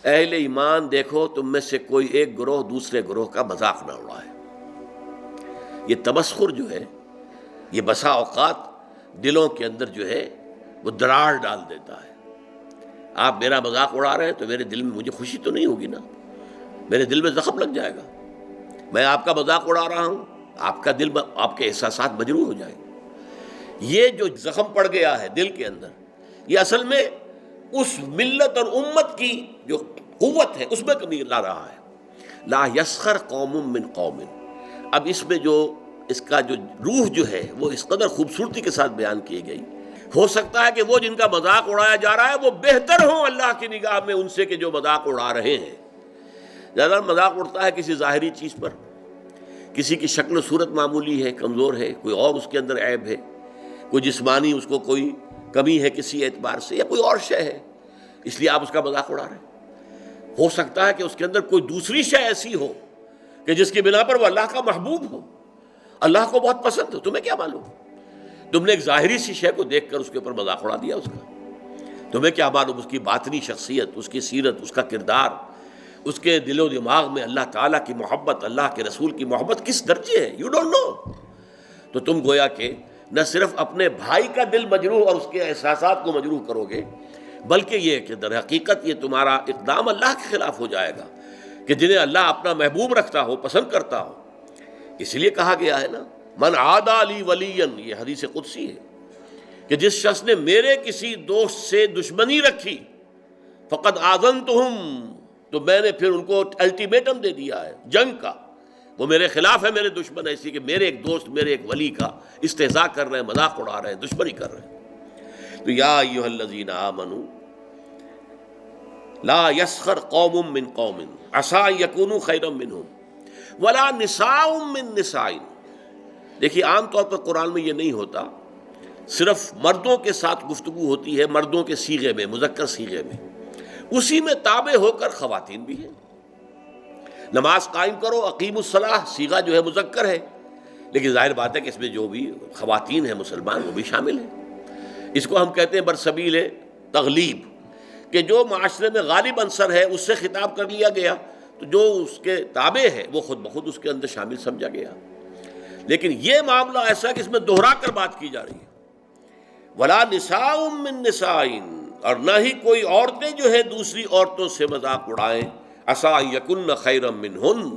اہل ایمان دیکھو تم میں سے کوئی ایک گروہ دوسرے گروہ کا مذاق نہ اڑائے۔ یہ تمسخر جو ہے یہ بسا اوقات دلوں کے اندر جو ہے وہ دراڑ ڈال دیتا ہے۔ آپ میرا مذاق اڑا رہے ہیں تو میرے دل میں مجھے خوشی تو نہیں ہوگی نا، میرے دل میں زخم لگ جائے گا۔ میں آپ کا مذاق اڑا رہا ہوں، آپ کا دل، آپ کے احساسات مجروح ہو جائیں گے۔ یہ جو زخم پڑ گیا ہے دل کے اندر، یہ اصل میں اس ملت اور امت کی جو قوت ہے اس میں کمی لا رہا ہے۔ لا یسخر قوم من قوم، اب اس میں جو اس کا جو روح جو ہے وہ اس قدر خوبصورتی کے ساتھ بیان کی گئی۔ ہو سکتا ہے کہ وہ جن کا مذاق اڑایا جا رہا ہے وہ بہتر ہوں اللہ کی نگاہ میں ان سے کہ جو مذاق اڑا رہے ہیں۔ زیادہ مذاق اڑتا ہے کسی ظاہری چیز پر، کسی کی شکل و صورت معمولی ہے، کمزور ہے، کوئی اور اس کے اندر عیب ہے، کوئی جسمانی اس کو کوئی کمی ہے کسی اعتبار سے، یا کوئی اور شے ہے، اس لیے آپ اس کا مذاق اڑا رہے ہیں۔ ہو سکتا ہے کہ اس کے اندر کوئی دوسری شے ایسی ہو کہ جس کی بنا پر وہ اللہ کا محبوب ہو، اللہ کو بہت پسند ہو، تمہیں کیا معلوم؟ تم نے ایک ظاہری سی شے کو دیکھ کر اس کے اوپر مذاق اڑا دیا اس کا، تمہیں کیا معلوم اس کی باطنی شخصیت، اس کی سیرت، اس کا کردار، اس کے دل و دماغ میں اللہ تعالیٰ کی محبت، اللہ کے رسول کی محبت کس درجے ہے، یو ڈونٹ نو۔ تو تم گویا کہ نہ صرف اپنے بھائی کا دل مجروح اور اس کے احساسات کو مجروح کرو گے، بلکہ یہ کہ در حقیقت یہ تمہارا اقدام اللہ کے خلاف ہو جائے گا کہ جنہیں اللہ اپنا محبوب رکھتا ہو، پسند کرتا ہو۔ اس لیے کہا گیا ہے نا، من عادی لی ولیا، یہ حدیث قدسی ہے کہ جس شخص نے میرے کسی دوست سے دشمنی رکھی، فقد آذنتہم، تو میں نے پھر ان کو الٹیمیٹم دے دیا ہے جنگ کا، وہ میرے خلاف ہے، میرے دشمن ہے، اسی کہ میرے ایک دوست، میرے ایک ولی کا استہزاء کر رہے ہیں، مذاق اڑا رہے ہیں، دشمنی کر رہے ہیں۔ تو یا ایھا الذین آمنوا لا یسخر قوم من قوم عسى ان یکونوا خیرا منہم ولا نساء من نساء۔ دیکھیے عام طور پر قرآن میں یہ نہیں ہوتا، صرف مردوں کے ساتھ گفتگو ہوتی ہے، مردوں کے صیغے میں، مذکر صیغے میں، اسی میں تابع ہو کر خواتین بھی ہیں۔ نماز قائم کرو، اقیم الصلاۃ، صیغہ جو ہے مذکر ہے، لیکن ظاہر بات ہے کہ اس میں جو بھی خواتین ہیں مسلمان وہ بھی شامل ہیں۔ اس کو ہم کہتے ہیں برسبیل تغلیب، کہ جو معاشرے میں غالب عنصر ہے اس سے خطاب کر لیا گیا، تو جو اس کے تابع ہے وہ خود بخود اس کے اندر شامل سمجھا گیا۔ لیکن یہ معاملہ ایسا ہے کہ اس میں دوہرا کر بات کی جا رہی ہے، ولا نساء من نساء، اور نہ ہی کوئی عورتیں جو ہے دوسری عورتوں سے مذاق اڑائیں، عسى ان یکن خیرا منہن،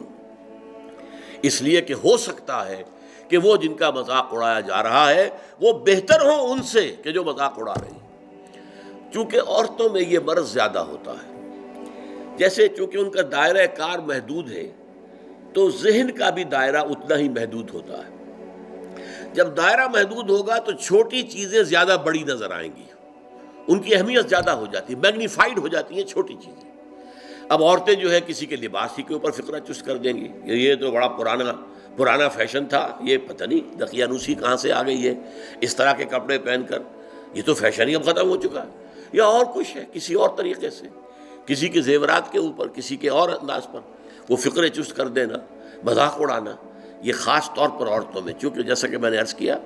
اس لیے کہ ہو سکتا ہے کہ وہ جن کا مذاق اڑایا جا رہا ہے وہ بہتر ہوں ان سے کہ جو مذاق اڑا رہے ہیں۔ چونکہ عورتوں میں یہ مرض زیادہ ہوتا ہے، جیسے چونکہ ان کا دائرہ کار محدود ہے تو ذہن کا بھی دائرہ اتنا ہی محدود ہوتا ہے۔ جب دائرہ محدود ہوگا تو چھوٹی چیزیں زیادہ بڑی نظر آئیں گی، ان کی اہمیت زیادہ ہو جاتی ہے، میگنیفائڈ ہو جاتی ہیں چھوٹی چیزیں۔ اب عورتیں جو ہے کسی کے لباس ہی کے اوپر فقرہ چست کر دیں گی، یہ تو بڑا پرانا فیشن تھا، یہ پتہ نہیں دقیانوسی کہاں سے آ گئی ہے، اس طرح کے کپڑے پہن کر، یہ تو فیشن ہی اب ختم ہو چکا ہے، یا اور کچھ ہے کسی اور طریقے سے، کسی کے زیورات کے اوپر، کسی کے اور انداز پر وہ فقرے چست کر دینا، مذاق اڑانا، یہ خاص طور پر عورتوں میں، چونکہ جیسا کہ میں نے عرض کیا،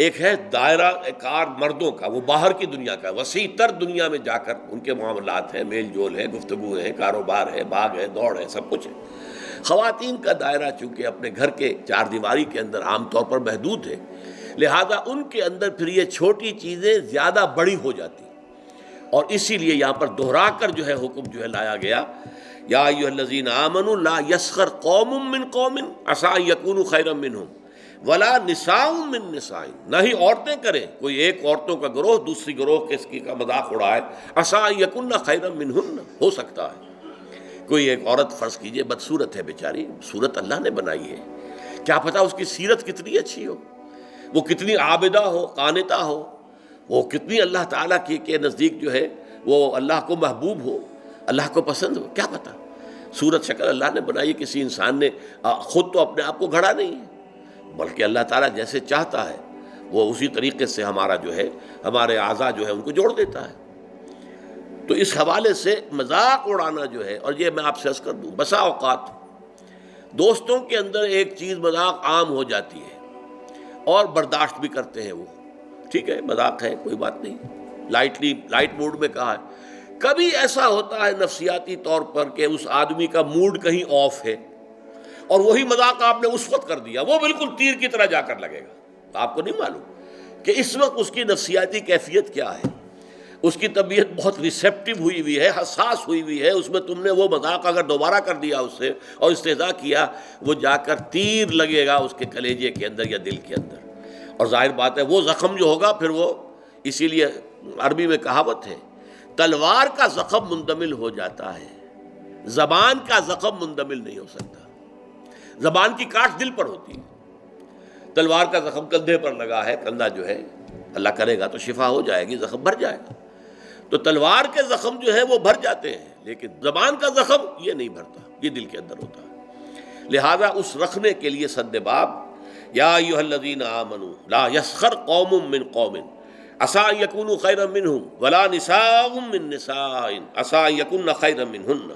ایک ہے دائرہ کار مردوں کا، وہ باہر کی دنیا کا، وسیع تر دنیا میں جا کر ان کے معاملات ہیں، میل جول ہے، گفتگو ہے، کاروبار ہے، بھاگ ہے، دوڑ ہے، سب کچھ ہے۔ خواتین کا دائرہ چونکہ اپنے گھر کے چار دیواری کے اندر عام طور پر محدود ہے، لہذا ان کے اندر پھر یہ چھوٹی چیزیں زیادہ بڑی ہو جاتی ہیں، اور اسی لیے یہاں پر دہرا کر جو ہے حکم جو ہے لایا گیا، یا ایھا الذین آمنوا لا یسخر قوم من قوم عسى ان یکونوا خیرا منہم ولا نساء من نساء، نہ ہی عورتیں کریں، کوئی ایک عورتوں کا گروہ دوسری گروہ کے کا مذاق اڑائے، عسى ان یکن خیرا منہن، ہو سکتا ہے کوئی ایک عورت فرض کیجئے بدصورت ہے بیچاری، صورت اللہ نے بنائی ہے، کیا پتہ اس کی سیرت کتنی اچھی ہو، وہ کتنی عابدہ ہو، قانتہ ہو، وہ کتنی اللہ تعالیٰ کے نزدیک جو ہے وہ اللہ کو محبوب ہو، اللہ کو پسند ہو، کیا پتہ، صورت شکل اللہ نے بنائی ہے، کسی انسان نے خود تو اپنے آپ کو گھڑا نہیں ہے، بلکہ اللہ تعالیٰ جیسے چاہتا ہے وہ اسی طریقے سے ہمارا جو ہے، ہمارے اعضاء جو ہے ان کو جوڑ دیتا ہے۔ تو اس حوالے سے مذاق اڑانا جو ہے، اور یہ میں آپ سے عرض کر دوں، بسا اوقات دوستوں کے اندر ایک چیز مذاق عام ہو جاتی ہے اور برداشت بھی کرتے ہیں، وہ ٹھیک ہے مذاق ہے کوئی بات نہیں، لائٹ موڈ میں کہا ہے، کبھی ایسا ہوتا ہے نفسیاتی طور پر کہ اس آدمی کا موڈ کہیں آف ہے اور وہی مذاق آپ نے اس وقت کر دیا، وہ بالکل تیر کی طرح جا کر لگے گا، آپ کو نہیں معلوم کہ اس وقت اس کی نفسیاتی کیفیت کیا ہے، اس کی طبیعت بہت ریسیپٹیو ہوئی ہوئی ہے، حساس ہوئی ہوئی ہے، اس میں تم نے وہ مذاق اگر دوبارہ کر دیا اس سے اور استہزاء کیا، وہ جا کر تیر لگے گا اس کے کلیجے کے اندر یا دل کے اندر، اور ظاہر بات ہے وہ زخم جو ہوگا پھر وہ، اسی لیے عربی میں کہاوت ہے تلوار کا زخم مندمل ہو جاتا ہے، زبان کا زخم مندمل نہیں ہو سکتا۔ زبان کی کاٹ دل پر ہوتی ہے، تلوار کا زخم کندھے پر لگا ہے، کندھا جو ہے اللہ کرے گا تو شفا ہو جائے گی، زخم بھر جائے گا، تو تلوار کے زخم جو ہے وہ بھر جاتے ہیں، لیکن زبان کا زخم یہ نہیں بھرتا، یہ دل کے اندر ہوتا ہے۔ لہذا اس رکھنے کے لیے سد باب یا ایھا الذین آمنوا لا یسخر قوم من قوم عسیٰ ان یکونوا خیرا منہم ولا نساء من نساء عسیٰ ان یکن خیرا منہن،